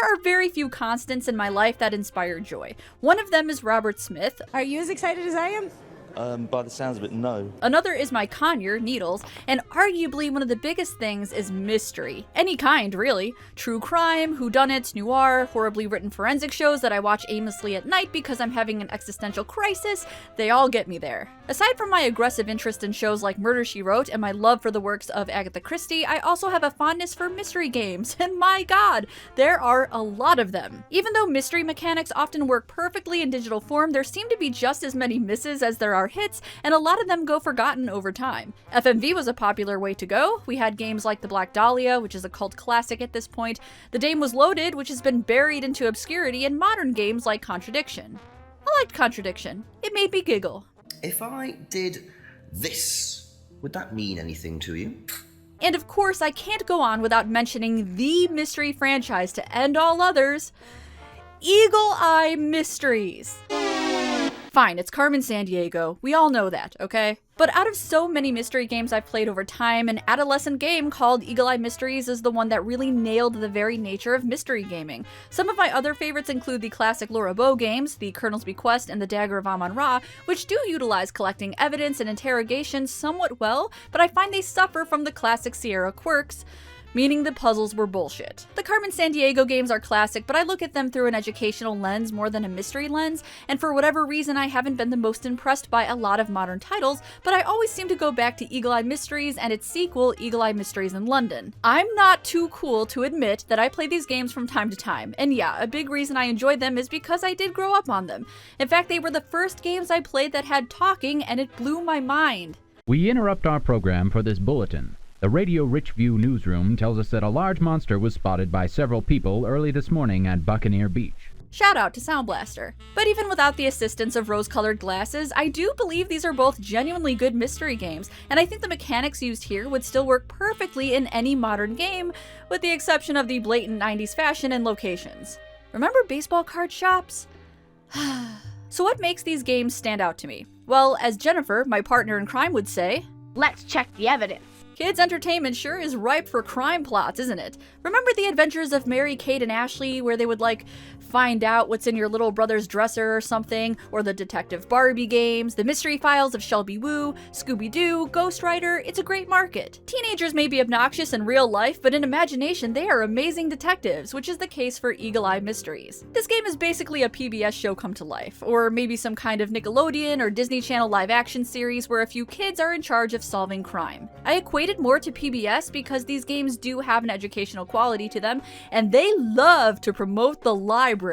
There are very few constants in my life that inspire joy. One of them is Robert Smith. Are you as excited as I am? By the sounds of it, no. Another is my conure, Needles, and arguably one of the biggest things is mystery. Any kind, really. True crime, whodunits, noir, horribly written forensic shows that I watch aimlessly at night because I'm having an existential crisis, they all get me there. Aside from my aggressive interest in shows like Murder, She Wrote and my love for the works of Agatha Christie, I also have a fondness for mystery games, and my god, there are a lot of them. Even though mystery mechanics often work perfectly in digital form, there seem to be just as many misses as there are hits, and a lot of them go forgotten over time. FMV was a popular way to go. We had games like The Black Dahlia, which is a cult classic at this point. The Dame Was Loaded, which has been buried into obscurity, and modern games like Contradiction. I liked Contradiction. It made me giggle. If I did this, would that mean anything to you? And of course, I can't go on without mentioning the mystery franchise to end all others, Eagle Eye Mysteries. Fine, it's Carmen Sandiego. We all know that, okay? But out of so many mystery games I've played over time, an adolescent game called Eagle Eye Mysteries is the one that really nailed the very nature of mystery gaming. Some of my other favorites include the classic Laura Bow games, the Colonel's Bequest and the Dagger of Amon-Ra, which do utilize collecting evidence and interrogation somewhat well, but I find they suffer from the classic Sierra quirks, meaning the puzzles were bullshit. The Carmen Sandiego games are classic, but I look at them through an educational lens more than a mystery lens, and for whatever reason I haven't been the most impressed by a lot of modern titles, but I always seem to go back to Eagle Eye Mysteries and its sequel, Eagle Eye Mysteries in London. I'm not too cool to admit that I play these games from time to time, and yeah, a big reason I enjoy them is because I did grow up on them. In fact, they were the first games I played that had talking, and it blew my mind. We interrupt our program for this bulletin. The Radio Richview newsroom tells us that a large monster was spotted by several people early this morning at Buccaneer Beach. Shout out to Sound Blaster. But even without the assistance of rose-colored glasses, I do believe these are both genuinely good mystery games, and I think the mechanics used here would still work perfectly in any modern game, with the exception of the blatant 90s fashion and locations. Remember baseball card shops? So what makes these games stand out to me? Well, as Jennifer, my partner in crime, would say, Let's check the evidence. Kids' entertainment sure is ripe for crime plots, isn't it? Remember the adventures of Mary, Kate, and Ashley, where they would, find out what's in your little brother's dresser or something? Or the Detective Barbie games, the Mystery Files of Shelby Woo, Scooby-Doo, Ghost Rider? It's a great market. Teenagers may be obnoxious in real life, but in imagination they are amazing detectives, which is the case for Eagle Eye Mysteries. This game is basically a PBS show come to life, or maybe some kind of Nickelodeon or Disney Channel live-action series where a few kids are in charge of solving crime. I equate it more to PBS because these games do have an educational quality to them, and they love to promote the library.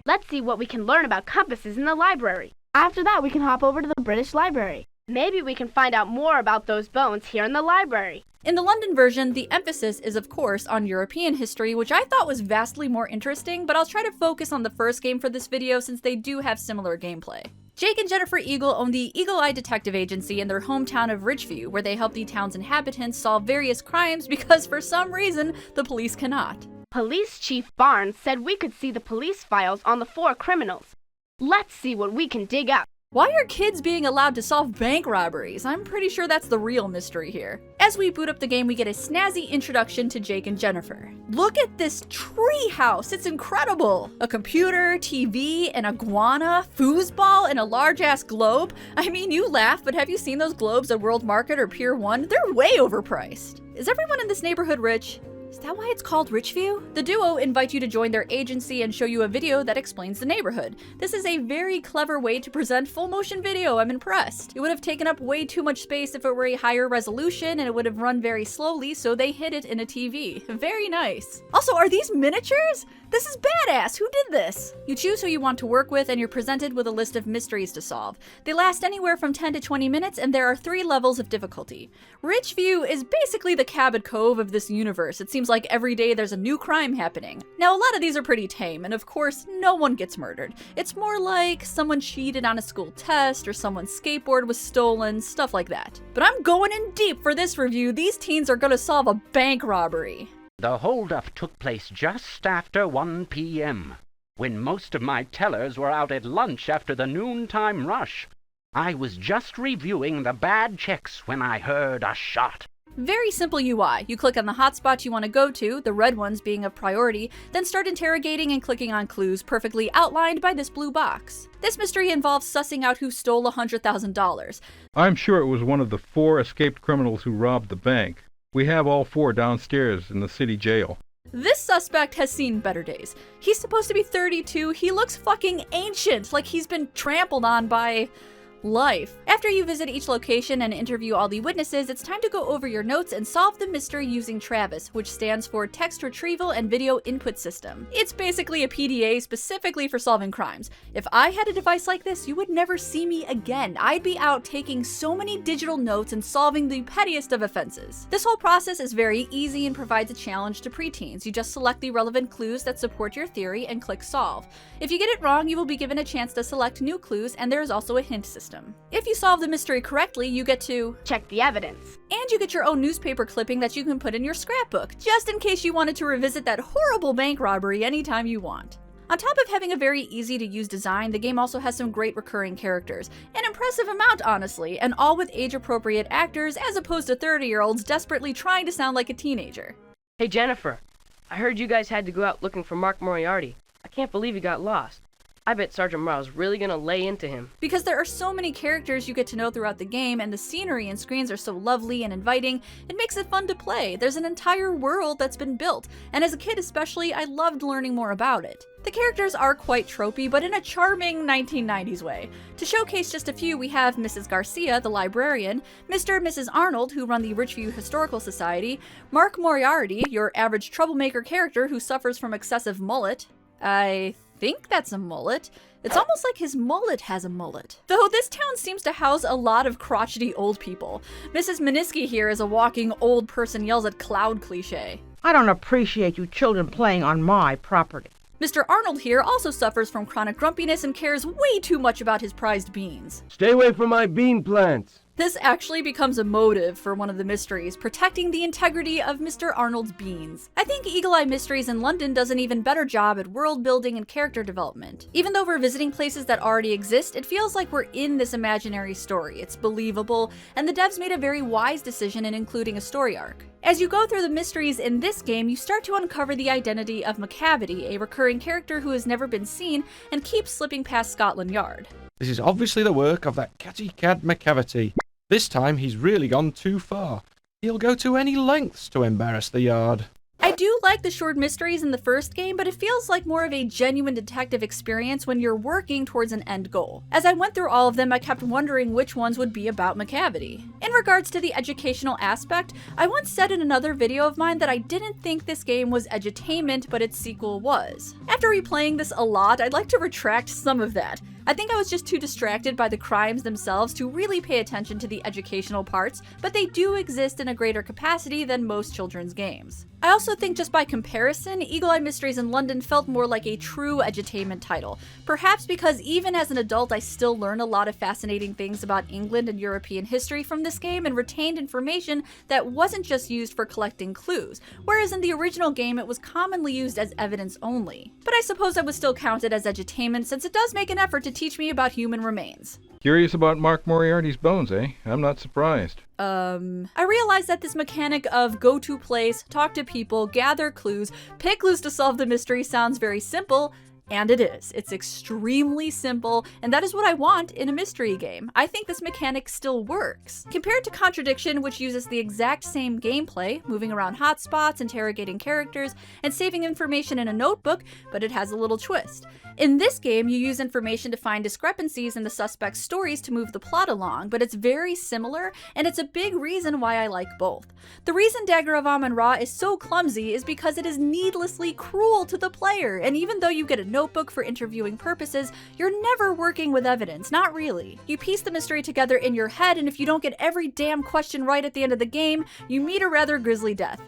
Let's see what we can learn about compasses in the library. After that, we can hop over to the British Library. Maybe we can find out more about those bones here in the library. In the London version, the emphasis is of course on European history, which I thought was vastly more interesting, but I'll try to focus on the first game for this video since they do have similar gameplay. Jake and Jennifer Eagle own the Eagle Eye Detective Agency in their hometown of Ridgeview, where they help the town's inhabitants solve various crimes because for some reason, the police cannot. Police Chief Barnes said we could see the police files on the 4 criminals. Let's see what we can dig up. Why are kids being allowed to solve bank robberies? I'm pretty sure that's the real mystery here. As we boot up the game, we get a snazzy introduction to Jake and Jennifer. Look at this tree house, it's incredible! A computer, TV, an iguana, foosball, and a large-ass globe. I mean, you laugh, but have you seen those globes at World Market or Pier 1? They're way overpriced. Is everyone in this neighborhood rich? Is that why it's called Richview? The duo invite you to join their agency and show you a video that explains the neighborhood. This is a very clever way to present full motion video, I'm impressed. It would have taken up way too much space if it were a higher resolution and it would have run very slowly, so they hid it in a TV. Very nice. Also, are these miniatures? This is badass! Who did this? You choose who you want to work with and you're presented with a list of mysteries to solve. They last anywhere from 10 to 20 minutes and there are 3 levels of difficulty. Ridgeview is basically the Cabot Cove of this universe. It seems like every day there's a new crime happening. Now a lot of these are pretty tame and of course no one gets murdered. It's more like someone cheated on a school test or someone's skateboard was stolen, stuff like that. But I'm going in deep for this review. These teens are gonna solve a bank robbery. The holdup took place just after 1 p.m., when most of my tellers were out at lunch after the noontime rush. I was just reviewing the bad checks when I heard a shot. Very simple UI. You click on the hotspots you want to go to, the red ones being of priority, then start interrogating and clicking on clues perfectly outlined by this blue box. This mystery involves sussing out who stole $100,000. I'm sure it was one of the 4 escaped criminals who robbed the bank. We have all 4 downstairs in the city jail. This suspect has seen better days. He's supposed to be 32, he looks fucking ancient, like he's been trampled on by life. After you visit each location and interview all the witnesses, it's time to go over your notes and solve the mystery using Travis, which stands for Text Retrieval and Video Input System. It's basically a PDA specifically for solving crimes. If I had a device like this, you would never see me again. I'd be out taking so many digital notes and solving the pettiest of offenses. This whole process is very easy and provides a challenge to preteens. You just select the relevant clues that support your theory and click Solve. If you get it wrong, you will be given a chance to select new clues, and there is also a hint system. If you solve the mystery correctly, you get to check the evidence. And you get your own newspaper clipping that you can put in your scrapbook, just in case you wanted to revisit that horrible bank robbery anytime you want. On top of having a very easy to use design, the game also has some great recurring characters. An impressive amount, honestly, and all with age-appropriate actors as opposed to 30-year-olds desperately trying to sound like a teenager. Hey Jennifer, I heard you guys had to go out looking for Mark Moriarty. I can't believe he got lost. I bet Sergeant Morrow's really gonna lay into him. Because there are so many characters you get to know throughout the game, and the scenery and screens are so lovely and inviting, it makes it fun to play. There's an entire world that's been built, and as a kid especially, I loved learning more about it. The characters are quite tropey, but in a charming 1990s way. To showcase just a few, we have Mrs. Garcia, the librarian, Mr. and Mrs. Arnold, who run the Richview Historical Society, Mark Moriarty, your average troublemaker character who suffers from excessive mullet. I think that's a mullet. It's almost like his mullet has a mullet. Though this town seems to house a lot of crotchety old people. Mrs. Minisky here is a walking old person yells at cloud cliche. I don't appreciate you children playing on my property. Mr. Arnold here also suffers from chronic grumpiness and cares way too much about his prized beans. Stay away from my bean plants. This actually becomes a motive for one of the mysteries, protecting the integrity of Mr. Arnold's beans. I think Eagle Eye Mysteries in London does an even better job at world building and character development. Even though we're visiting places that already exist, it feels like we're in this imaginary story. It's believable, and the devs made a very wise decision in including a story arc. As you go through the mysteries in this game, you start to uncover the identity of McCavity, a recurring character who has never been seen and keeps slipping past Scotland Yard. This is obviously the work of that catty cad McCavity. This time he's really gone too far. He'll go to any lengths to embarrass the yard. I do like the short mysteries in the first game, but it feels like more of a genuine detective experience when you're working towards an end goal. As I went through all of them, I kept wondering which ones would be about McCavity. In regards to the educational aspect, I once said in another video of mine that I didn't think this game was edutainment, but its sequel was. After replaying this a lot, I'd like to retract some of that. I think I was just too distracted by the crimes themselves to really pay attention to the educational parts, but they do exist in a greater capacity than most children's games. I also think just by comparison, Eagle Eye Mysteries in London felt more like a true edutainment title. Perhaps because even as an adult I still learn a lot of fascinating things about England and European history from this game and retained information that wasn't just used for collecting clues, whereas in the original game it was commonly used as evidence only. But I suppose I would still count it as edutainment since it does make an effort to teach me about human remains. Curious about Mark Moriarty's bones, eh? I'm not surprised. I realized that this mechanic of go to place, talk to people, gather clues, pick clues to solve the mystery sounds very simple, and it is. It's extremely simple, and that is what I want in a mystery game. I think this mechanic still works. Compared to Contradiction, which uses the exact same gameplay, moving around hotspots, interrogating characters, and saving information in a notebook, but it has a little twist. In this game, you use information to find discrepancies in the suspect's stories to move the plot along, but it's very similar, and it's a big reason why I like both. The reason Dagger of Amun-Ra is so clumsy is because it is needlessly cruel to the player, and even though you get a notebook for interviewing purposes, you're never working with evidence, not really. You piece the mystery together in your head, and if you don't get every damn question right at the end of the game, you meet a rather grisly death.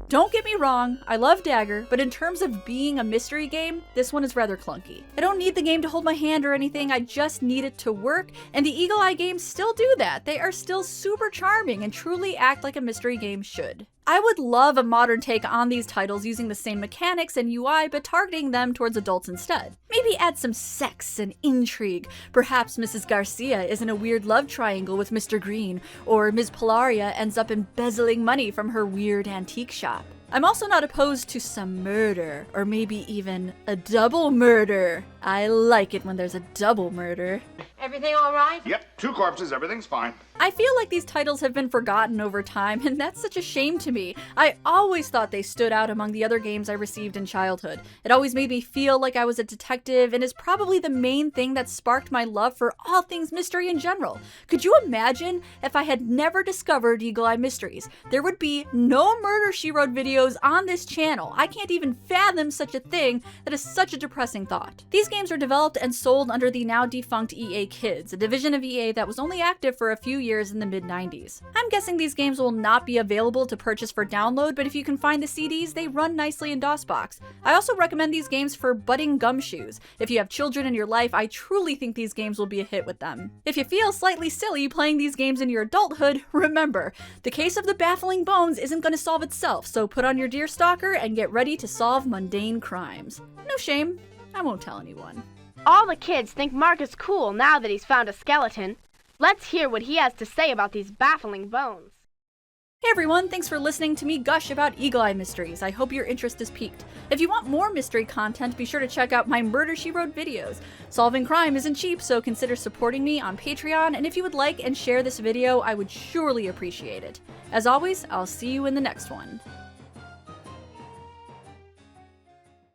Don't get me wrong, I love Dagger, but in terms of being a mystery game, this one is rather clunky. I don't need the game to hold my hand or anything, I just need it to work, and the Eagle Eye games still do that. They are still super charming and truly act like a mystery game should. I would love a modern take on these titles using the same mechanics and UI, but targeting them towards adults instead. Maybe add some sex and intrigue. Perhaps Mrs. Garcia is in a weird love triangle with Mr. Green, or Ms. Pilaria ends up embezzling money from her weird antique shop. I'm also not opposed to some murder, or maybe even a double murder. I like it when there's a double murder. Everything all right? Yep, 2 corpses, everything's fine. I feel like these titles have been forgotten over time, and that's such a shame to me. I always thought they stood out among the other games I received in childhood. It always made me feel like I was a detective, and is probably the main thing that sparked my love for all things mystery in general. Could you imagine if I had never discovered Eagle Eye Mysteries? There would be no Murder, She Wrote videos on this channel. I can't even fathom such a thing. That is such a depressing thought. These games are developed and sold under the now defunct EA Kids, a division of EA that was only active for a few years in the mid-90s. I'm guessing these games will not be available to purchase for download, but if you can find the CDs, they run nicely in DOSBox. I also recommend these games for budding gumshoes. If you have children in your life, I truly think these games will be a hit with them. If you feel slightly silly playing these games in your adulthood, remember, the case of the baffling bones isn't going to solve itself, so put on your deerstalker and get ready to solve mundane crimes. No shame, I won't tell anyone. All the kids think Mark is cool now that he's found a skeleton. Let's hear what he has to say about these baffling bones. Hey everyone, thanks for listening to me gush about Eagle Eye Mysteries. I hope your interest is piqued. If you want more mystery content, be sure to check out my Murder, She Wrote videos. Solving crime isn't cheap, so consider supporting me on Patreon, and if you would like and share this video, I would surely appreciate it. As always, I'll see you in the next one.